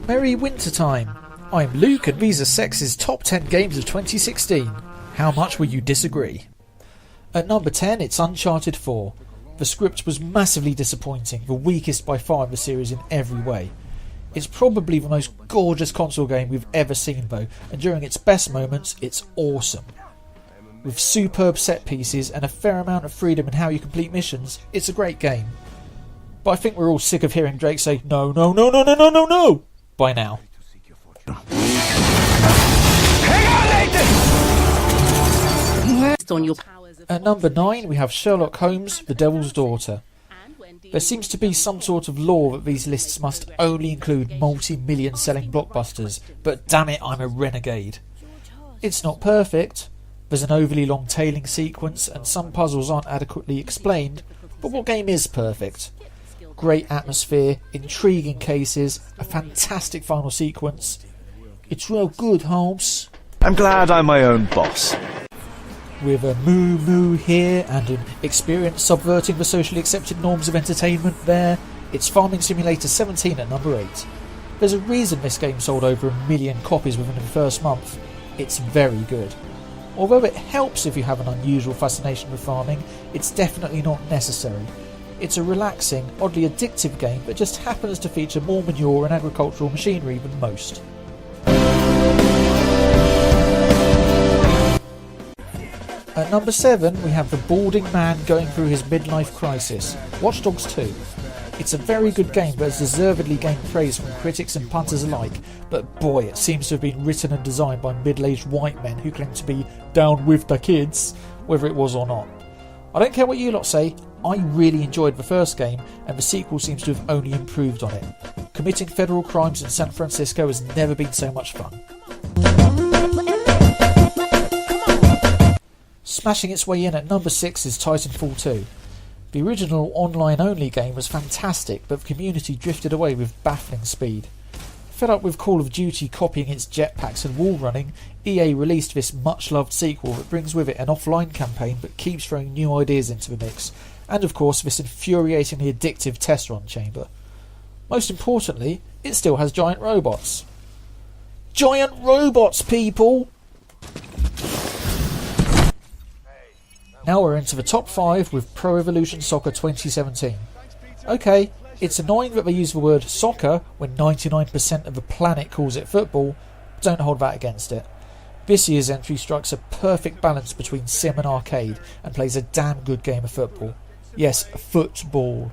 Merry wintertime! I'm Luke and these are Sex's top 10 games of 2016. How much will you disagree? At number 10 it's Uncharted 4. The script was massively disappointing, the weakest by far of the series in every way. It's probably the most gorgeous console game we've ever seen though, and during its best moments it's awesome. With superb set pieces and a fair amount of freedom in how you complete missions, it's a great game. But I think we're all sick of hearing Drake say no, no, no, no, no, no, no, no by now. At number 9 we have Sherlock Holmes, The Devil's Daughter. There seems to be some sort of law that these lists must only include multi-million selling blockbusters, but damn it, I'm a renegade. It's not perfect. There's an overly long tailing sequence and some puzzles aren't adequately explained, but what game is perfect? Great atmosphere, intriguing cases, a fantastic final sequence. It's real good, Holmes. I'm glad I'm my own boss. With a moo moo here and an experience subverting the socially accepted norms of entertainment there, it's Farming Simulator 17 at number 8. There's a reason this game sold over 1 million copies within the first month. It's very good. Although it helps if you have an unusual fascination with farming, it's definitely not necessary. It's a relaxing, oddly addictive game that just happens to feature more manure and agricultural machinery than most. At number 7 we have the balding man going through his midlife crisis, Watch Dogs 2. It's a very good game that has deservedly gained praise from critics and punters alike, but boy, it seems to have been written and designed by middle-aged white men who claim to be down with the kids, whether it was or not. I don't care what you lot say, I really enjoyed the first game and the sequel seems to have only improved on it. Committing federal crimes in San Francisco has never been so much fun. Smashing its way in at number 6 is Titanfall 2. The original online-only game was fantastic, but the community drifted away with baffling speed. Fed up with Call of Duty copying its jetpacks and wall running, EA released this much-loved sequel that brings with it an offline campaign but keeps throwing new ideas into the mix, and of course this infuriatingly addictive test run chamber. Most importantly, it still has giant robots. Giant robots, people! Now we're into the top 5 with Pro Evolution Soccer 2017. Okay, it's annoying that they use the word soccer when 99% of the planet calls it football, but don't hold that against it. This year's entry strikes a perfect balance between sim and arcade and plays a damn good game of football. Yes, football.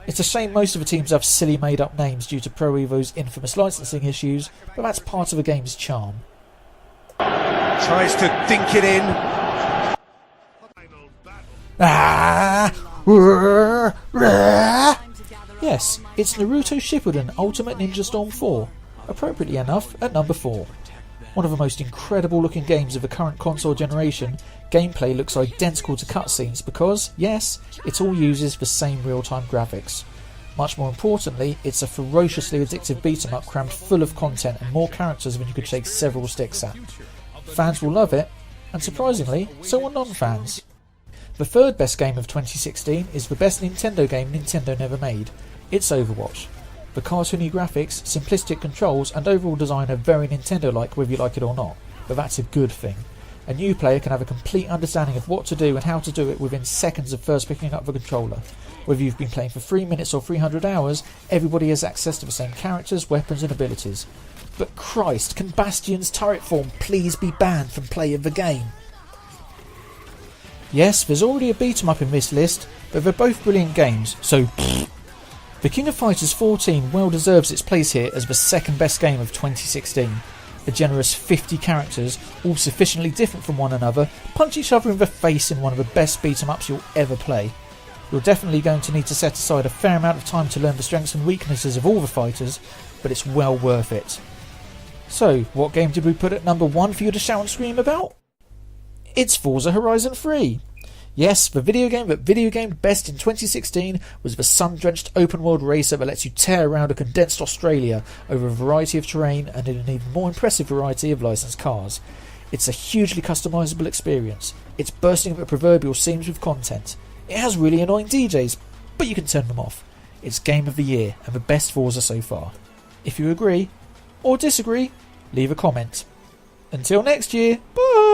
It's a shame most of the teams have silly made up names due to Pro Evo's infamous licensing issues, but that's part of the game's charm. Tries to dink it in. Yes, it's Naruto Shippuden Ultimate Ninja Storm 4, appropriately enough at number 4. One of the most incredible looking games of the current console generation, gameplay looks identical to cutscenes because, yes, it all uses the same real-time graphics. Much more importantly, it's a ferociously addictive beat-em-up crammed full of content and more characters than you could shake several sticks at. Fans will love it, and surprisingly, so will non-fans. The third best game of 2016 is the best Nintendo game Nintendo never made. It's Overwatch. The cartoony graphics, simplistic controls and overall design are very Nintendo-like whether you like it or not, but that's a good thing. A new player can have a complete understanding of what to do and how to do it within seconds of first picking up the controller. Whether you've been playing for 3 minutes or 300 hours, everybody has access to the same characters, weapons and abilities. But Christ, can Bastion's turret form please be banned from play of the game? Yes, there's already a beat-em-up in this list, but they're both brilliant games, so The King of Fighters XIV well deserves its place here as the second best game of 2016. A generous 50 characters, all sufficiently different from one another, punch each other in the face in one of the best beat-em-ups you'll ever play. You're definitely going to need to set aside a fair amount of time to learn the strengths and weaknesses of all the fighters, but it's well worth it. So, what game did we put at number 1 for you to shout and scream about? It's Forza Horizon 3. Yes, the video game that video gamed best in 2016 was the sun-drenched open-world racer that lets you tear around a condensed Australia over a variety of terrain and in an even more impressive variety of licensed cars. It's a hugely customisable experience. It's bursting at the proverbial seams with content. It has really annoying DJs, but you can turn them off. It's Game of the Year and the best Forza so far. If you agree or disagree, leave a comment. Until next year, bye!